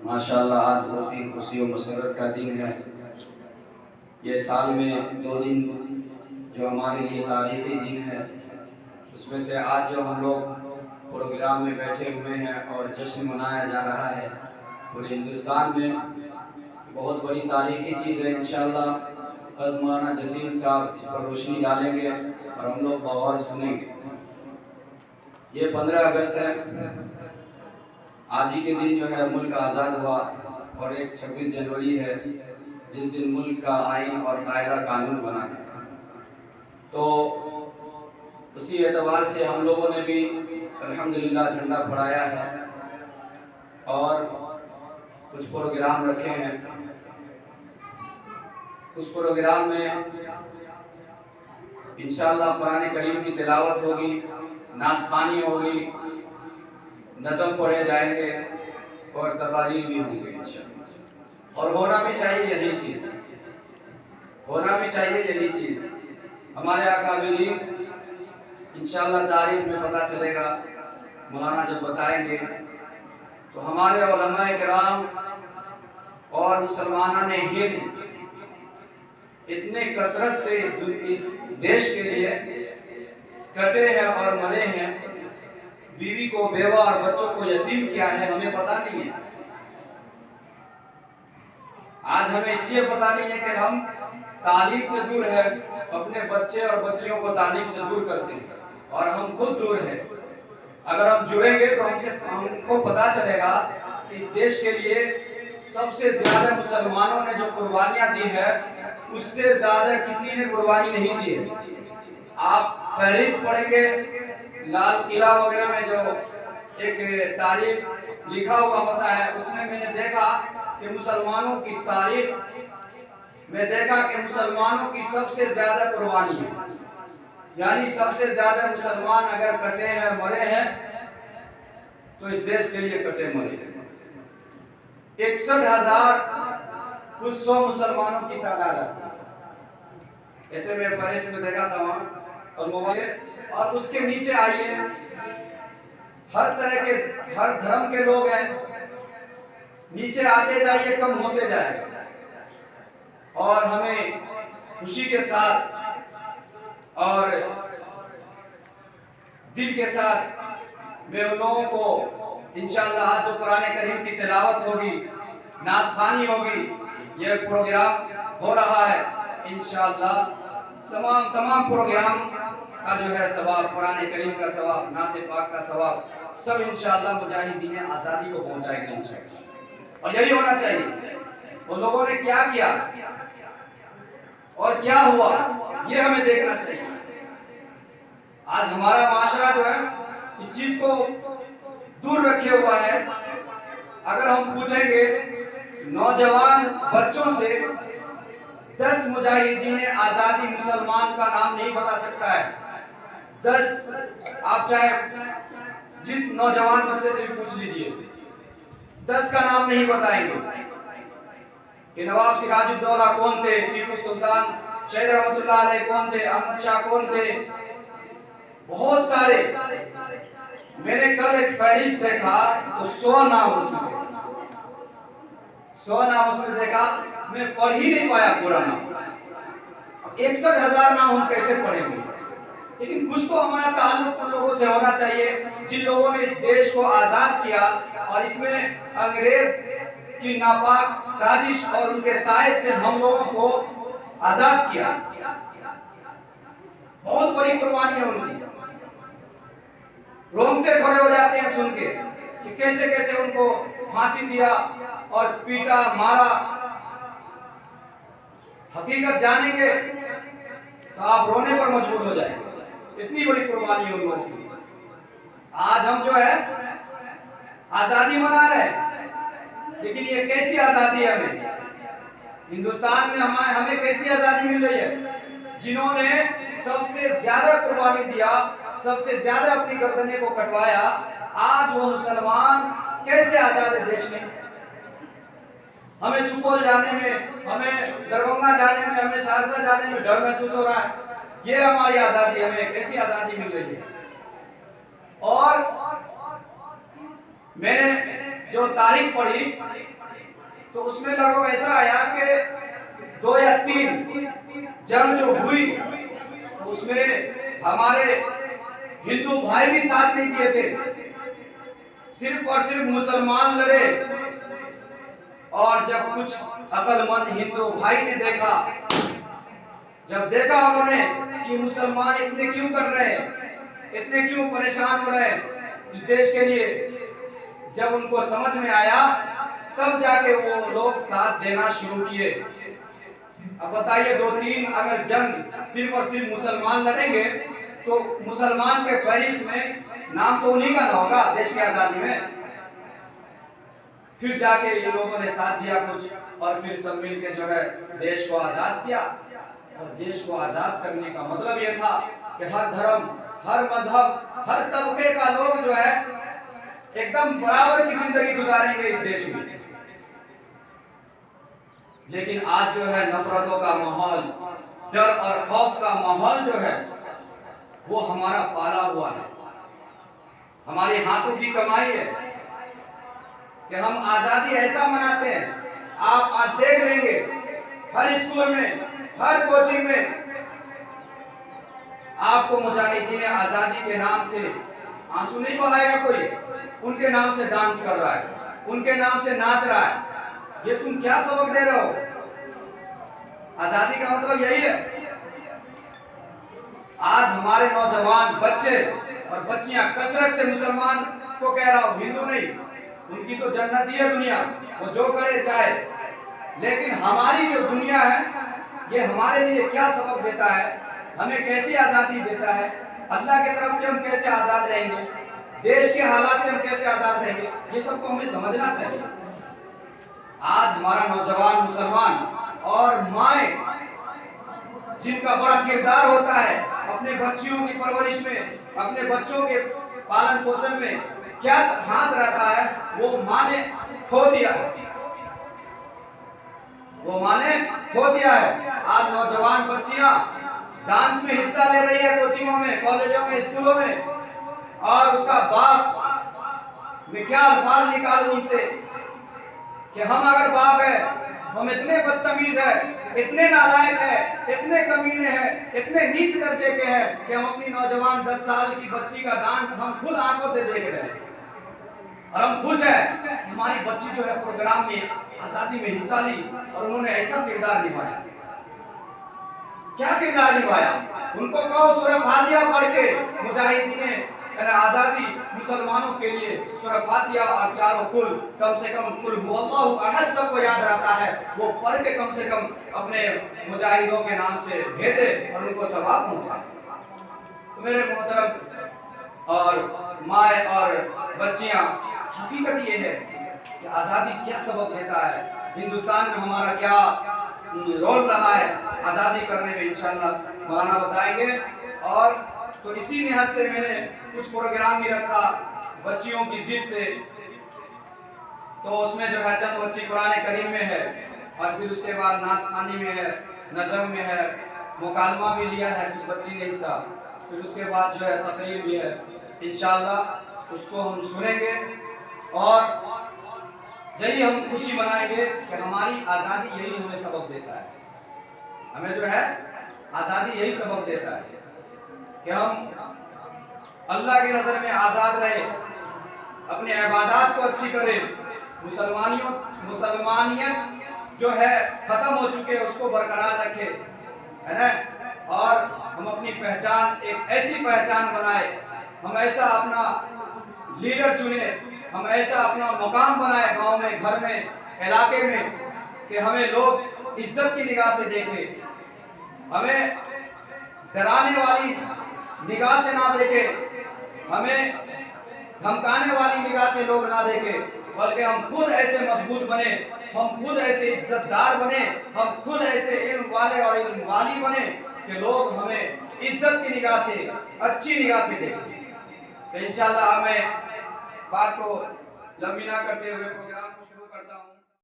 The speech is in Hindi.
माशाअल्लाह आज बहुत ही खुशी और मसरत का दिन है। ये साल में 2 दिन जो हमारे लिए तारीखी दिन है, उसमें से आज जो हम लोग प्रोग्राम में बैठे हुए हैं और जश्न मनाया जा रहा है पूरे हिंदुस्तान में, बहुत बड़ी तारीखी चीज़ है। इंशाअल्लाह कल मौलाना जसीम साहब इस पर रोशनी डालेंगे और हम लोग बगौर सुनेंगे। ये 15 अगस्त है। आज ही के दिन जो है मुल्क आज़ाद हुआ और एक 26 जनवरी है जिस दिन मुल्क का आइन और कायदा कानून बना है। तो उसी एतबार से हम लोगों ने भी अल्हम्दुलिल्लाह झंडा फहराया है और कुछ प्रोग्राम रखे हैं। उस प्रोग्राम में इंशाअल्लाह कुरान करीम की तिलावत होगी, नात ख़ानी होगी, नज़म पढ़े जाएंगे और तकारीर भी होंगे इंशाअल्लाह। और होना भी चाहिए यही चीज़, होना भी चाहिए यही चीज़। हमारे अकाबिरीन इंशाअल्लाह तारीख में पता चलेगा, मौलाना जब बताएंगे तो हमारे उलमाए किराम और मुसलमाना ने हिंद इतने कसरत से इस देश के लिए कटे हैं और मरे हैं, बीवी को, बेवा और बच्चों को यतीम किया है, हमें पता नहीं है। आज हमें इसलिए पता नहीं है कि हम तालीम से दूर है, अपने बच्चे और बच्चियों को तालीम से दूर करते हैं और हम खुद दूर है। अगर हम जुड़ेंगे तो हमको पता चलेगा कि इस देश के लिए सबसे ज्यादा मुसलमानों ने जो कुर्बानियां दी है उससे ज्यादा किसी ने कुर्बानी नहीं दी है। आप फहरिस्त पढ़ेंगे लाल किला वगैरह में जो एक तारीख लिखा हुआ होता है, उसमें मैंने देखा कि मुसलमानों की तारीख में देखा कि मुसलमानों की सबसे ज्यादा कुर्बानी है, यानी सबसे ज्यादा मुसलमान अगर कटे हैं, मरे हैं तो इस देश के लिए कटे मरे। 61,000 कुछ 100 मुसलमानों की तादाद है। ऐसे में फहरिस्त में देखा था वहां और मोबाइल, और उसके नीचे आइए हर तरह के, हर धर्म के लोग हैं। नीचे आते जाइए, कम होते जाएगा। और हमें खुशी के साथ और दिल के साथ मैं उन लोगों को इंशाअल्लाह आज जो कुरान करीम की तिलावत होगी, नात ख़ानी होगी, यह प्रोग्राम हो रहा है इंशाअल्लाह। तमाम प्रोग्राम का जो है सवाब, कुरान करीम का सवाब, नात पाक का सवाब, सब इंशाअल्लाह मुजाहिदीन आज़ादी को पहुंचाएंगे इंशाअल्लाह। और यही होना चाहिए। उन लोगों ने क्या किया और क्या हुआ, ये हमें देखना चाहिए। आज हमारा माशरा जो है इस चीज को दूर रखे हुआ है। अगर हम पूछेंगे नौजवान बच्चों से, 10 मुजाहिदीन आज़ादी मुसलमान का नाम नहीं बता सकता है। 10, आप चाहे जिस नौजवान बच्चे से भी पूछ लीजिए, 10 का नाम नहीं बताएंगे कि नवाब सिराजुद्दौला कौन थे, टीपू सुल्तान शहीद रहमतुल्लाह अलैह कौन थे, अहमद शाह कौन थे, बहुत सारे। मैंने कल एक फहरिस्त देखा तो 100 नाम उसमें, 100 नाम उसमें देखा, मैं पढ़ ही नहीं पाया पूरा नाम। 61,000 नाम हम कैसे पढ़ेंगे? लेकिन कुछ तो हमारा ताल्लुक उन लोगों से होना चाहिए जिन लोगों ने इस देश को आजाद किया और इसमें अंग्रेज की नापाक साजिश और उनके साए से हम लोगों को आजाद किया। बहुत बड़ी कुर्बानी है उनकी। रोंगटे खड़े हो जाते हैं सुन के कि कैसे कैसे उनको फांसी दिया और पीटा, मारा। हकीकत जानेंगे तो आप रोने पर मजबूर हो जाएंगे, इतनी बड़ी कुर्बानी है उन लोगों की। आज हम जो है आजादी मना रहे हैं, लेकिन ये कैसी आजादी है? हमें हिंदुस्तान में हमें कैसी आजादी मिल रही है? जिन्होंने सबसे ज्यादा कुर्बानी दिया, सबसे ज्यादा अपनी गर्दनें को कटवाया, आज वो मुसलमान कैसे आजाद है देश में? हमें सुपौल जाने में, हमें दरभंगा जाने में, हमें सहरसा जाने में डर महसूस हो रहा है। ये हमारी आजादी, हमें कैसी आजादी मिल रही है? और मैंने जो तारीख पढ़ी तो उसमें लगभग ऐसा आया कि 2 या 3 जंग जो हुई उसमें हमारे हिंदू भाई भी साथ नहीं दिए थे, सिर्फ और सिर्फ मुसलमान लड़े। और जब कुछ अक्लमंद हिंदू भाई ने देखा, जब देखा उन्होंने कि मुसलमान इतने क्यों कर रहे हैं, इतने क्यों परेशान हो रहे हैं इस देश के लिए, जब उनको समझ में आया तब जाके वो लोग साथ देना शुरू किए। अब बताइए 2-3 अगर जंग सिर्फ और सिर्फ मुसलमान लड़ेंगे तो मुसलमान के फहरिस्त में नाम तो उन्हीं का ना होगा देश की आजादी में। फिर जाके ये लोगों ने साथ दिया कुछ, और फिर सब मिलके जो है देश को आजाद किया। और देश को आजाद करने का मतलब ये था कि हर धर्म, हर मजहब, हर तबके का लोग जो है एकदम बराबर की जिंदगी गुजारेंगे इस देश में। लेकिन आज जो है नफरतों का माहौल, डर और खौफ का माहौल जो है वो हमारा पाला हुआ है, हमारे हाथों की कमाई है कि हम आजादी ऐसा मनाते हैं। आप आज देख लेंगे हर स्कूल में, हर कोचिंग में आपको मुजाहिदीन आजादी के नाम से आंसू नहीं बहाएगा कोई, उनके नाम से डांस कर रहा है, उनके नाम से नाच रहा है। ये तुम क्या सबक दे रहे हो? आजादी का मतलब यही है। आज हमारे नौजवान बच्चे और बच्चियां कसरत से मुसलमान को कह रहा हूं, हिंदू नहीं, उनकी तो जन्नत ही है दुनिया, वो जो करे चाहे। लेकिन हमारी जो दुनिया है ये हमारे लिए क्या सबक देता है, हमें कैसी आजादी देता है, अल्लाह की तरफ से हम कैसे आजाद रहेंगे, देश के हालात से हम कैसे आजाद रहेंगे, ये सबको हमें समझना चाहिए। आज हमारा नौजवान मुसलमान और माए जिनका बड़ा किरदार होता है अपने बच्चियों की परवरिश में, अपने बच्चों के पालन पोषण में क्या हाथ रहता है, वो माँ ने खो दिया है, वो माँ ने खो दिया है। आज नौजवान बच्चियां डांस में हिस्सा ले रही है, कोचिंगों में, कॉलेजों में, स्कूलों में, और उसका बाप मैं क्या अल्फाज निकालूं उनसे कि हम अगर बाप है हम इतने बदतमीज है, इतने नालायक है, इतने कमीने हैं, इतने नीच दर्जे के हैं कि हम अपनी नौजवान 10 साल की बच्ची का डांस हम खुद आंखों से देख रहे हैं और हम खुश हैं। हमारी बच्ची जो है प्रोग्राम में आजादी में हिस्सा ली और उन्होंने ऐसा किरदार निभाया। क्या किरदार निभाया? उनको कहो सूरह फातिहा पढ़ के, मुजाहिदीन आजादी मुसलमानों के लिए सूरह फातिहा और चारों कुल कम से कम कुल हुवल्लाहु अहद सबको याद रहता है, वो पढ़ के कम से कम अपने मुजाहिदों के नाम से भेजे और उनको सवाब पहुंचाए। तो मेरे मोहतरम और माए और बच्चियां, हकीकत ये है कि आजादी क्या सबक देता है, हिंदुस्तान में हमारा क्या रोल रहा है आजादी करने में, इंशाअल्लाह मौलाना बताएंगे। और तो इसी निहत से मैंने कुछ प्रोग्राम भी रखा बच्चियों की जिद से, तो उसमें जो है चंद बच्ची कुरान करीम में है और फिर उसके बाद नात खानी में है, नज़म में है, मुकालमा भी लिया है कुछ बच्ची ने हिस्सा, फिर उसके बाद जो है तकरीर भी है। इंशाअल्लाह उसको हम सुनेंगे और यही हम खुशी मनाएंगे कि हमारी आज़ादी यही हमें सबक देता है, हमें जो है आज़ादी यही सबक देता है कि हम अल्लाह की नज़र में आज़ाद रहे, अपने इबादत को अच्छी करें, मुसलमानियत जो है ख़त्म हो चुके उसको बरकरार रखें, है ना। और हम अपनी पहचान एक ऐसी पहचान बनाए, हम ऐसा अपना लीडर चुने, हम ऐसा अपना मुकाम बनाए गांव में, घर में, इलाके में कि हमें लोग इज्जत की निगाह से देखें, हमें डराने वाली निगाह से ना देखें, हमें धमकाने वाली निगाह से लोग ना देखें, बल्कि हम खुद ऐसे मजबूत बने, हम खुद ऐसे इज्जतदार बने, हम खुद ऐसे इल्म वाले और इल्म वाली बने कि लोग हमें इज्जत की निगाह से, अच्छी निगाह से देखें। तो इंशाअल्लाह हमें बात को लंबी ना करते हुए प्रोग्राम